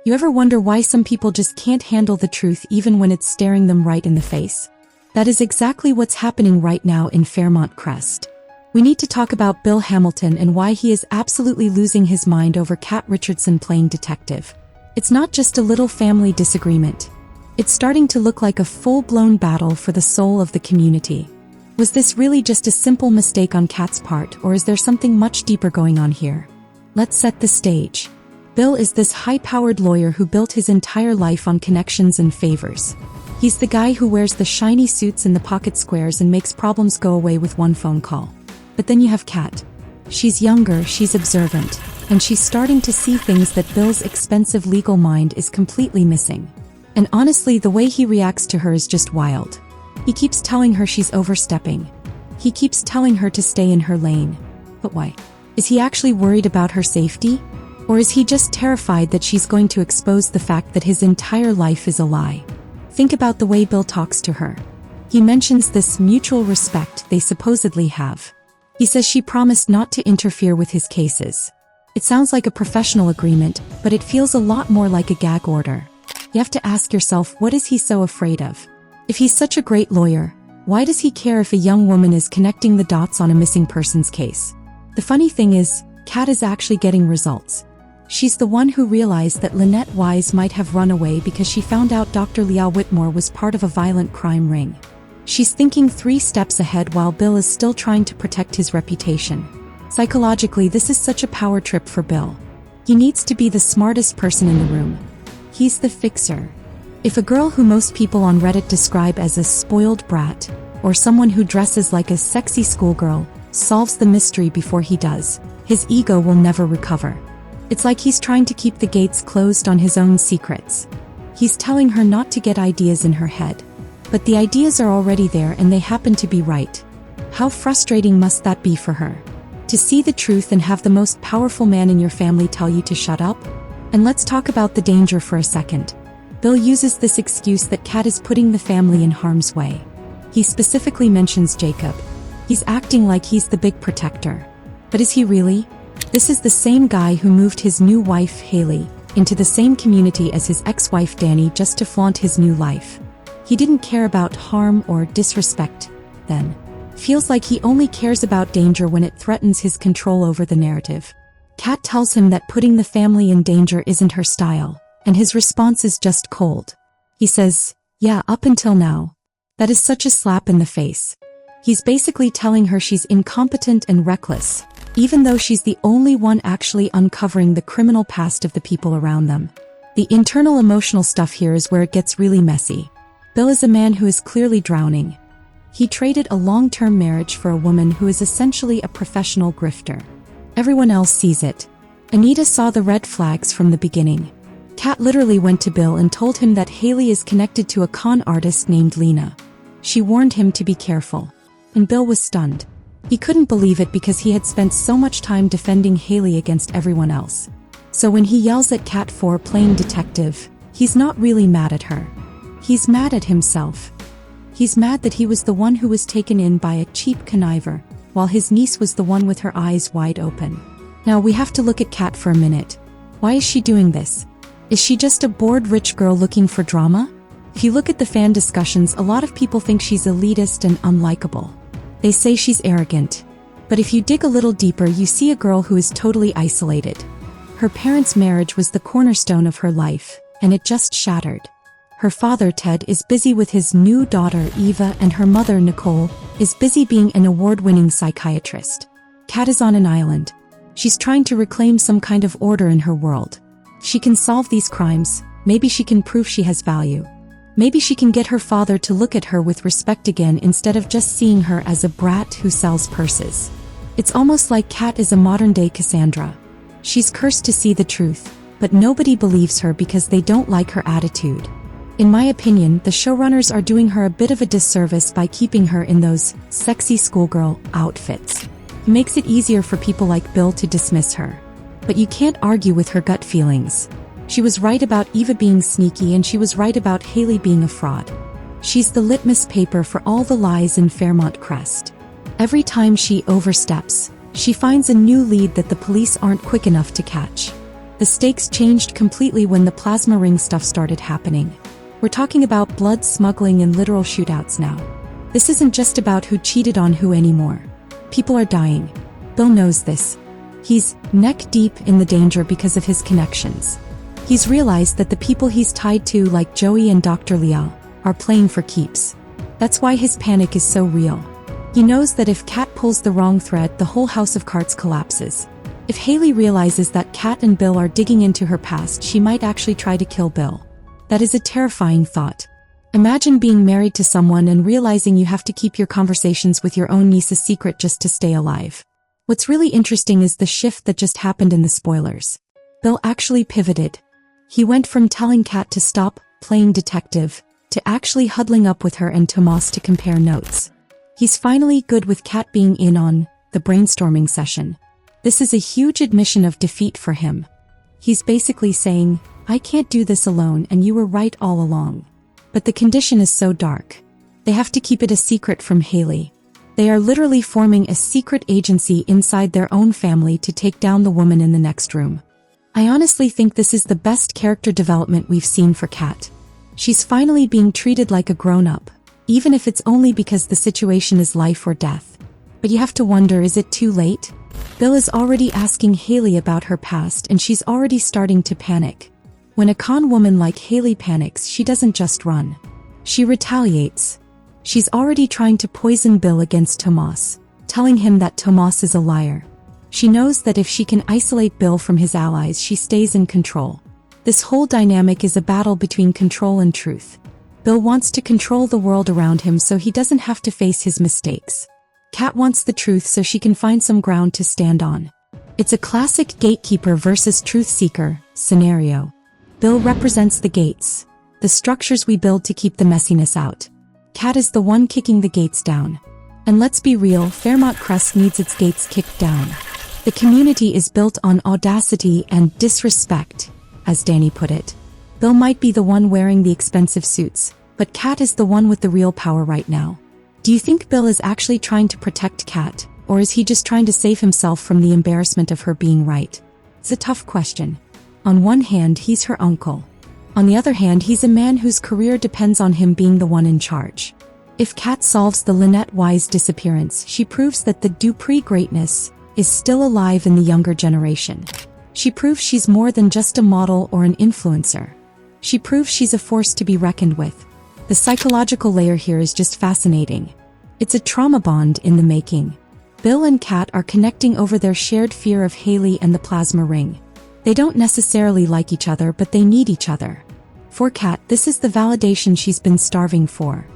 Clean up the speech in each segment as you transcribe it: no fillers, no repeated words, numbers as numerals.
You ever wonder why some people just can't handle the truth even when it's staring them right in the face? That is exactly what's happening right now in Fairmont Crest. We need to talk about Bill Hamilton and why he is absolutely losing his mind over Kat Richardson playing detective. It's not just a little family disagreement. It's starting to look like a full-blown battle for the soul of the community. Was this really just a simple mistake on Kat's part, or is there something much deeper going on here? Let's set the stage. Bill is this high-powered lawyer who built his entire life on connections and favors. He's the guy who wears the shiny suits and the pocket squares and makes problems go away with one phone call. But then you have Kat. She's younger, she's observant, and she's starting to see things that Bill's expensive legal mind is completely missing. And honestly, the way he reacts to her is just wild. He keeps telling her she's overstepping. He keeps telling her to stay in her lane. But why? Is he actually worried about her safety? Or is he just terrified that she's going to expose the fact that his entire life is a lie? Think about the way Bill talks to her. He mentions this mutual respect they supposedly have. He says she promised not to interfere with his cases. It sounds like a professional agreement, but it feels a lot more like a gag order. You have to ask yourself, what is he so afraid of? If he's such a great lawyer, why does he care if a young woman is connecting the dots on a missing persons case? The funny thing is, Kat is actually getting results. She's the one who realized that Lynette Wise might have run away because she found out Dr. Leah Whitmore was part of a violent crime ring. She's thinking 3 steps ahead while Bill is still trying to protect his reputation. Psychologically, this is such a power trip for Bill. He needs to be the smartest person in the room. He's the fixer. If a girl who most people on Reddit describe as a spoiled brat, or someone who dresses like a sexy schoolgirl, solves the mystery before he does, his ego will never recover. It's like he's trying to keep the gates closed on his own secrets. He's telling her not to get ideas in her head. But the ideas are already there and they happen to be right. How frustrating must that be for her? To see the truth and have the most powerful man in your family tell you to shut up? And let's talk about the danger for a second. Bill uses this excuse that Kat is putting the family in harm's way. He specifically mentions Jacob. He's acting like he's the big protector. But is he really? This is the same guy who moved his new wife, Hayley, into the same community as his ex-wife Danny just to flaunt his new life. He didn't care about harm or disrespect then. Feels like he only cares about danger when it threatens his control over the narrative. Kat tells him that putting the family in danger isn't her style, and his response is just cold. He says, "Yeah, up until now." That is such a slap in the face. He's basically telling her she's incompetent and reckless, even though she's the only one actually uncovering the criminal past of the people around them. The internal emotional stuff here is where it gets really messy. Bill is a man who is clearly drowning. He traded a long-term marriage for a woman who is essentially a professional grifter. Everyone else sees it. Anita saw the red flags from the beginning. Kat literally went to Bill and told him that Hayley is connected to a con artist named Lena. She warned him to be careful. And Bill was stunned. He couldn't believe it because he had spent so much time defending Hayley against everyone else. So when he yells at Kat for playing detective, he's not really mad at her. He's mad at himself. He's mad that he was the one who was taken in by a cheap conniver, while his niece was the one with her eyes wide open. Now we have to look at Kat for a minute. Why is she doing this? Is she just a bored rich girl looking for drama? If you look at the fan discussions, a lot of people think she's elitist and unlikable. They say she's arrogant. But if you dig a little deeper, you see a girl who is totally isolated. Her parents' marriage was the cornerstone of her life, and it just shattered. Her father, Ted, is busy with his new daughter, Eva, and her mother, Nicole, is busy being an award-winning psychiatrist. Kat is on an island. She's trying to reclaim some kind of order in her world. She can solve these crimes. Maybe she can prove she has value. Maybe she can get her father to look at her with respect again instead of just seeing her as a brat who sells purses. It's almost like Kat is a modern-day Cassandra. She's cursed to see the truth, but nobody believes her because they don't like her attitude. In my opinion, the showrunners are doing her a bit of a disservice by keeping her in those sexy schoolgirl outfits. It makes it easier for people like Bill to dismiss her. But you can't argue with her gut feelings. She was right about Eva being sneaky and she was right about Hayley being a fraud. She's the litmus paper for all the lies in Fairmont Crest. Every time she oversteps, she finds a new lead that the police aren't quick enough to catch. The stakes changed completely when the plasma ring stuff started happening. We're talking about blood smuggling and literal shootouts now. This isn't just about who cheated on who anymore. People are dying. Bill knows this. He's neck deep in the danger because of his connections. He's realized that the people he's tied to, like Joey and Dr. Leah, are playing for keeps. That's why his panic is so real. He knows that if Kat pulls the wrong thread, the whole house of cards collapses. If Hayley realizes that Kat and Bill are digging into her past, she might actually try to kill Bill. That is a terrifying thought. Imagine being married to someone and realizing you have to keep your conversations with your own niece a secret just to stay alive. What's really interesting is the shift that just happened in the spoilers. Bill actually pivoted. He went from telling Kat to stop playing detective to actually huddling up with her and Tomas to compare notes. He's finally good with Kat being in on the brainstorming session. This is a huge admission of defeat for him. He's basically saying, I can't do this alone and you were right all along. But the condition is so dark. They have to keep it a secret from Hayley. They are literally forming a secret agency inside their own family to take down the woman in the next room. I honestly think this is the best character development we've seen for Kat. She's finally being treated like a grown-up, even if it's only because the situation is life or death. But you have to wonder, is it too late? Bill is already asking Hayley about her past and she's already starting to panic. When a con woman like Hayley panics, she doesn't just run. She retaliates. She's already trying to poison Bill against Tomas, telling him that Tomas is a liar. She knows that if she can isolate Bill from his allies, she stays in control. This whole dynamic is a battle between control and truth. Bill wants to control the world around him so he doesn't have to face his mistakes. Kat wants the truth so she can find some ground to stand on. It's a classic gatekeeper versus truth seeker scenario. Bill represents the gates, the structures we build to keep the messiness out. Kat is the one kicking the gates down. And let's be real, Fairmont Crest needs its gates kicked down. The community is built on audacity and disrespect, as Danny put it. Bill might be the one wearing the expensive suits, but Kat is the one with the real power right now. Do you think Bill is actually trying to protect Kat, or is he just trying to save himself from the embarrassment of her being right? It's a tough question. On one hand, he's her uncle. On the other hand, he's a man whose career depends on him being the one in charge. If Kat solves the Lynette Wise disappearance, she proves that the Dupree greatness is still alive in the younger generation. She proves she's more than just a model or an influencer. She proves she's a force to be reckoned with. The psychological layer here is just fascinating. It's a trauma bond in the making. Bill and Kat are connecting over their shared fear of Hayley and the plasma ring. They don't necessarily like each other, but they need each other. For Kat, this is the validation she's been starving for.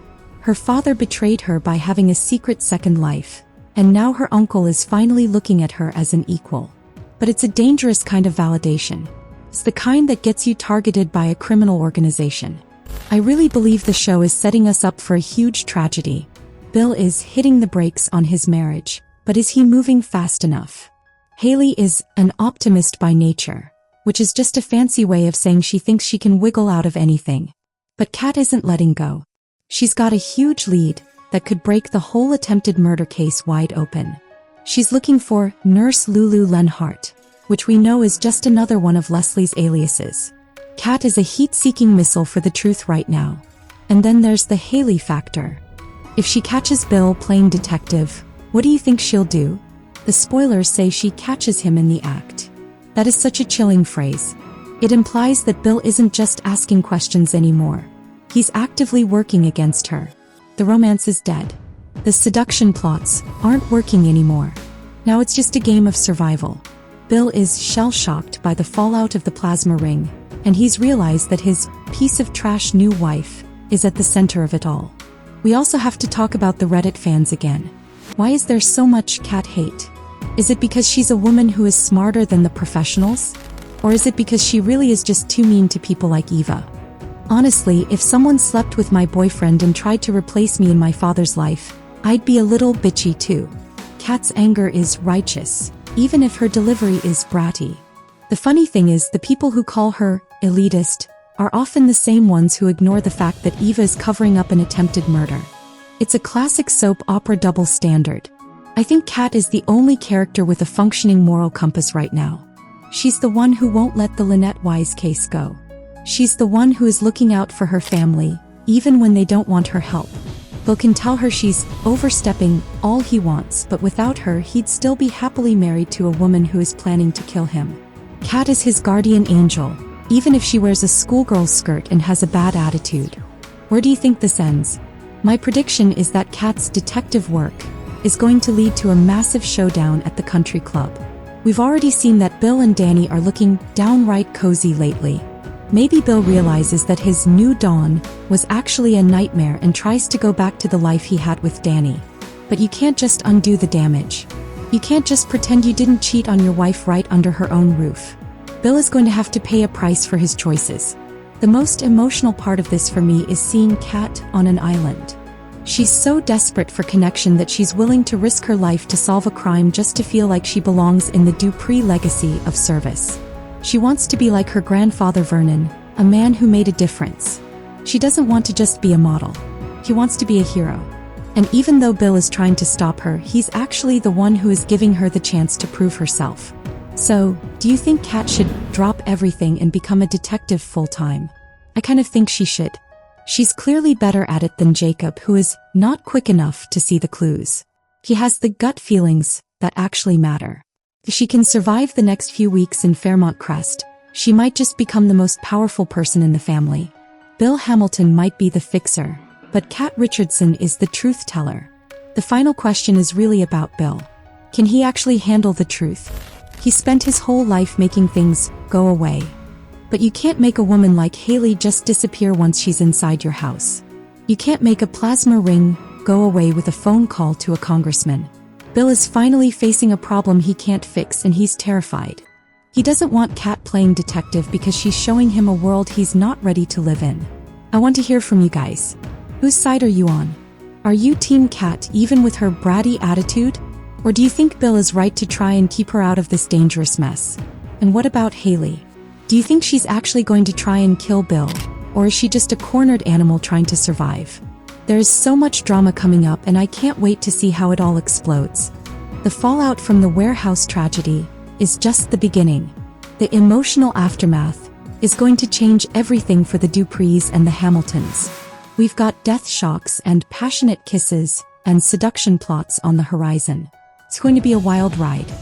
Her father betrayed her by having a secret second life, and now her uncle is finally looking at her as an equal. But it's a dangerous kind of validation. It's the kind that gets you targeted by a criminal organization. I really believe the show is setting us up for a huge tragedy. Bill is hitting the brakes on his marriage, but is he moving fast enough? Hayley is an optimist by nature, which is just a fancy way of saying she thinks she can wiggle out of anything. But Kat isn't letting go. She's got a huge lead that could break the whole attempted murder case wide open. She's looking for Nurse Lulu Lenhart, which we know is just another one of Leslie's aliases. Kat is a heat-seeking missile for the truth right now. And then there's the Hayley factor. If she catches Bill playing detective, what do you think she'll do? The spoilers say she catches him in the act. That is such a chilling phrase. It implies that Bill isn't just asking questions anymore. He's actively working against her. The romance is dead. The seduction plots aren't working anymore. Now it's just a game of survival. Bill is shell-shocked by the fallout of the plasma ring, and he's realized that his piece of trash new wife is at the center of it all. We also have to talk about the Reddit fans again. Why is there so much Kat hate? Is it because she's a woman who is smarter than the professionals? Or is it because she really is just too mean to people like Eva? Honestly, if someone slept with my boyfriend and tried to replace me in my father's life, I'd be a little bitchy too. Kat's anger is righteous, even if her delivery is bratty. The funny thing is, the people who call her elitist are often the same ones who ignore the fact that Eva is covering up an attempted murder. It's a classic soap opera double standard. I think Kat is the only character with a functioning moral compass right now. She's the one who won't let the Lynette Wise case go. She's the one who is looking out for her family, even when they don't want her help. Bill can tell her she's overstepping all he wants, but without her he'd still be happily married to a woman who is planning to kill him. Kat is his guardian angel, even if she wears a schoolgirl's skirt and has a bad attitude. Where do you think this ends? My prediction is that Kat's detective work is going to lead to a massive showdown at the country club. We've already seen that Bill and Danny are looking downright cozy lately. Maybe Bill realizes that his new dawn was actually a nightmare and tries to go back to the life he had with Danny. But you can't just undo the damage. You can't just pretend you didn't cheat on your wife right under her own roof. Bill is going to have to pay a price for his choices. The most emotional part of this for me is seeing Kat on an island. She's so desperate for connection that she's willing to risk her life to solve a crime just to feel like she belongs in the Dupree legacy of service. She wants to be like her grandfather Vernon, a man who made a difference. She doesn't want to just be a model. He wants to be a hero. And even though Bill is trying to stop her, he's actually the one who is giving her the chance to prove herself. So, do you think Kat should drop everything and become a detective full-time? I kind of think she should. She's clearly better at it than Jacob, who is not quick enough to see the clues. He has the gut feelings that actually matter. If she can survive the next few weeks in Fairmont Crest, she might just become the most powerful person in the family. Bill Hamilton might be the fixer, but Kat Richardson is the truth teller. The final question is really about Bill. Can he actually handle the truth? He spent his whole life making things go away. But you can't make a woman like Hayley just disappear once she's inside your house. You can't make a plasma ring go away with a phone call to a congressman. Bill is finally facing a problem he can't fix and he's terrified. He doesn't want Kat playing detective because she's showing him a world he's not ready to live in. I want to hear from you guys. Whose side are you on? Are you Team Kat even with her bratty attitude? Or do you think Bill is right to try and keep her out of this dangerous mess? And what about Hayley? Do you think she's actually going to try and kill Bill? Or is she just a cornered animal trying to survive? There is so much drama coming up and I can't wait to see how it all explodes. The fallout from the warehouse tragedy is just the beginning. The emotional aftermath is going to change everything for the Duprees and the Hamiltons. We've got death shocks and passionate kisses and seduction plots on the horizon. It's going to be a wild ride.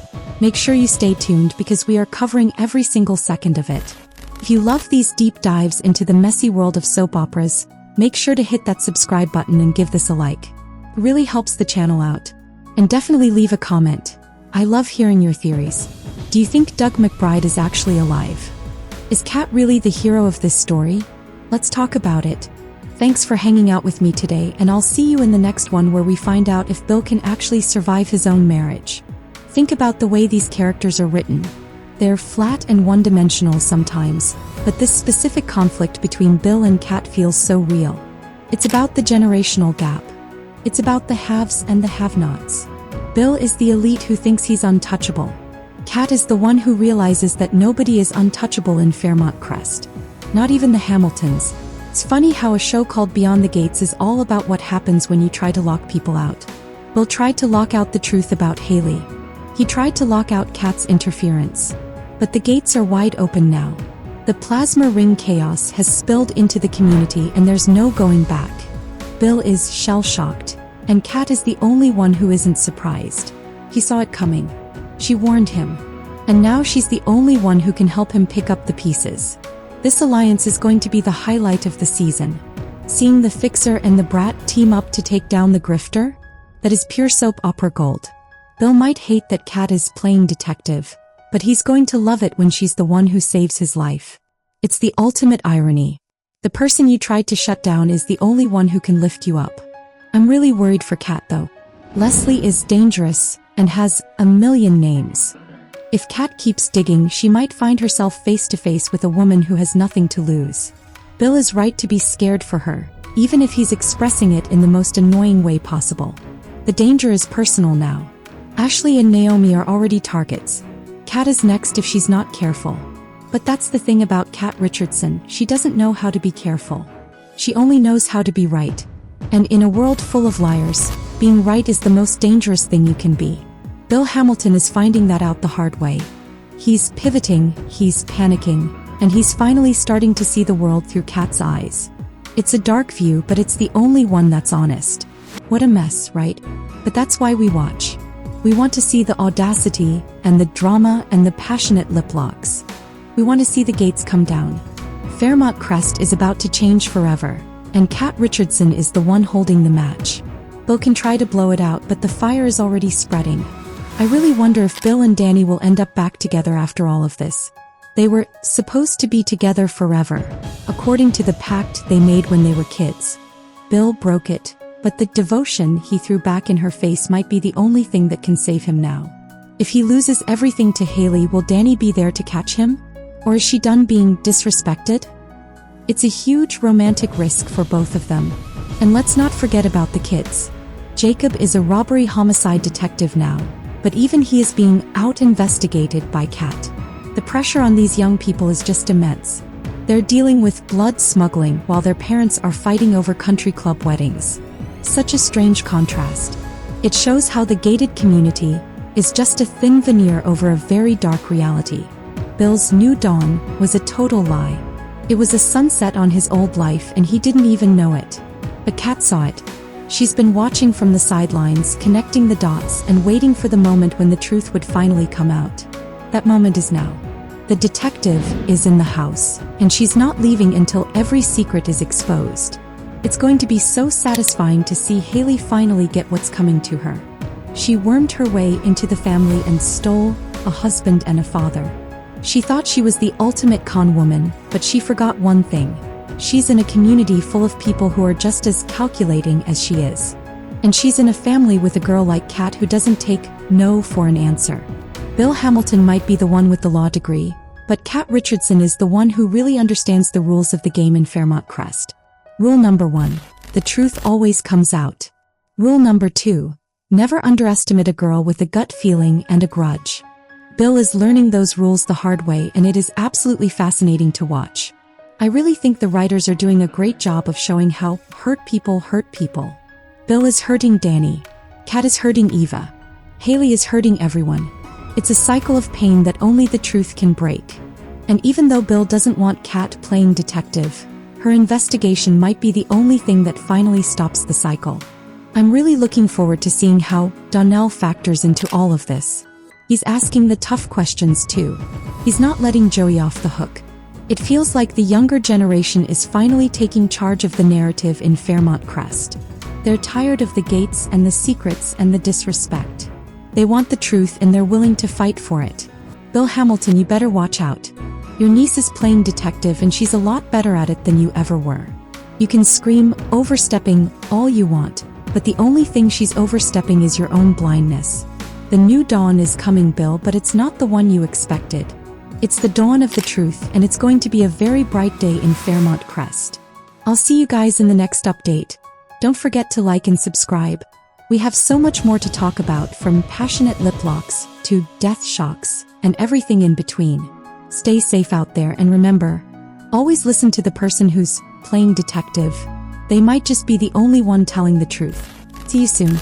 Make sure you stay tuned because we are covering every single second of it. If you love these deep dives into the messy world of soap operas, make sure to hit that subscribe button and give this a like. It really helps the channel out. And definitely leave a comment. I love hearing your theories. Do you think Doug McBride is actually alive? Is Kat really the hero of this story? Let's talk about it. Thanks for hanging out with me today, and I'll see you in the next one where we find out if Bill can actually survive his own marriage. Think about the way these characters are written. They're flat and one-dimensional sometimes, but this specific conflict between Bill and Kat feels so real. It's about the generational gap. It's about the haves and the have-nots. Bill is the elite who thinks he's untouchable. Kat is the one who realizes that nobody is untouchable in Fairmont Crest. Not even the Hamiltons. It's funny how a show called Beyond the Gates is all about what happens when you try to lock people out. Bill tried to lock out the truth about Hayley. He tried to lock out Kat's interference. But the gates are wide open now. The plasma ring chaos has spilled into the community and there's no going back. Bill is shell-shocked, and Kat is the only one who isn't surprised. He saw it coming. She warned him. And now she's the only one who can help him pick up the pieces. This alliance is going to be the highlight of the season. Seeing the fixer and the brat team up to take down the grifter? That is pure soap opera gold. Bill might hate that Kat is playing detective, but he's going to love it when she's the one who saves his life. It's the ultimate irony. The person you tried to shut down is the only one who can lift you up. I'm really worried for Kat though. Leslie is dangerous and has a million names. If Kat keeps digging, she might find herself face to face with a woman who has nothing to lose. Bill is right to be scared for her, even if he's expressing it in the most annoying way possible. The danger is personal now. Ashley and Naomi are already targets. Kat is next if she's not careful. But that's the thing about Kat Richardson, she doesn't know how to be careful. She only knows how to be right. And in a world full of liars, being right is the most dangerous thing you can be. Bill Hamilton is finding that out the hard way. He's pivoting, he's panicking, and he's finally starting to see the world through Kat's eyes. It's a dark view, but it's the only one that's honest. What a mess, right? But that's why we watch. We want to see the audacity, and the drama, and the passionate lip locks. We want to see the gates come down. Fairmont Crest is about to change forever, and Kat Richardson is the one holding the match. Bill can try to blow it out, but the fire is already spreading. I really wonder if Bill and Danny will end up back together after all of this. They were supposed to be together forever, according to the pact they made when they were kids. Bill broke it, but the devotion he threw back in her face might be the only thing that can save him now. If he loses everything to Hayley, will Danny be there to catch him? Or is she done being disrespected? It's a huge romantic risk for both of them. And let's not forget about the kids. Jacob is a robbery homicide detective now, but even he is being out-investigated by Kat. The pressure on these young people is just immense. They're dealing with blood smuggling while their parents are fighting over country club weddings. Such a strange contrast. It shows how the gated community is just a thin veneer over a very dark reality. Bill's new dawn was a total lie. It was a sunset on his old life and he didn't even know it. But Kat saw it. She's been watching from the sidelines, connecting the dots and waiting for the moment when the truth would finally come out. That moment is now. The detective is in the house, and she's not leaving until every secret is exposed. It's going to be so satisfying to see Hayley finally get what's coming to her. She wormed her way into the family and stole a husband and a father. She thought she was the ultimate con woman, but she forgot one thing. She's in a community full of people who are just as calculating as she is. And she's in a family with a girl like Kat who doesn't take no for an answer. Bill Hamilton might be the one with the law degree, but Kat Richardson is the one who really understands the rules of the game in Fairmont Crest. Rule number 1. The truth always comes out. Rule number 2. Never underestimate a girl with a gut feeling and a grudge. Bill is learning those rules the hard way, and it is absolutely fascinating to watch. I really think the writers are doing a great job of showing how hurt people. Bill is hurting Danny. Kat is hurting Eva. Hayley is hurting everyone. It's a cycle of pain that only the truth can break. And even though Bill doesn't want Kat playing detective, her investigation might be the only thing that finally stops the cycle. I'm really looking forward to seeing how Donnell factors into all of this. He's asking the tough questions too. He's not letting Joey off the hook. It feels like the younger generation is finally taking charge of the narrative in Fairmont Crest. They're tired of the gates and the secrets and the disrespect. They want the truth and they're willing to fight for it. Bill Hamilton, you better watch out. Your niece is playing detective and she's a lot better at it than you ever were. You can scream overstepping all you want, but the only thing she's overstepping is your own blindness. The new dawn is coming, Bill, but it's not the one you expected. It's the dawn of the truth, and it's going to be a very bright day in Fairmont Crest. I'll see you guys in the next update. Don't forget to like and subscribe. We have so much more to talk about, from passionate lip locks to death shocks and everything in between. Stay safe out there, and remember, always listen to the person who's playing detective. They might just be the only one telling the truth. See you soon.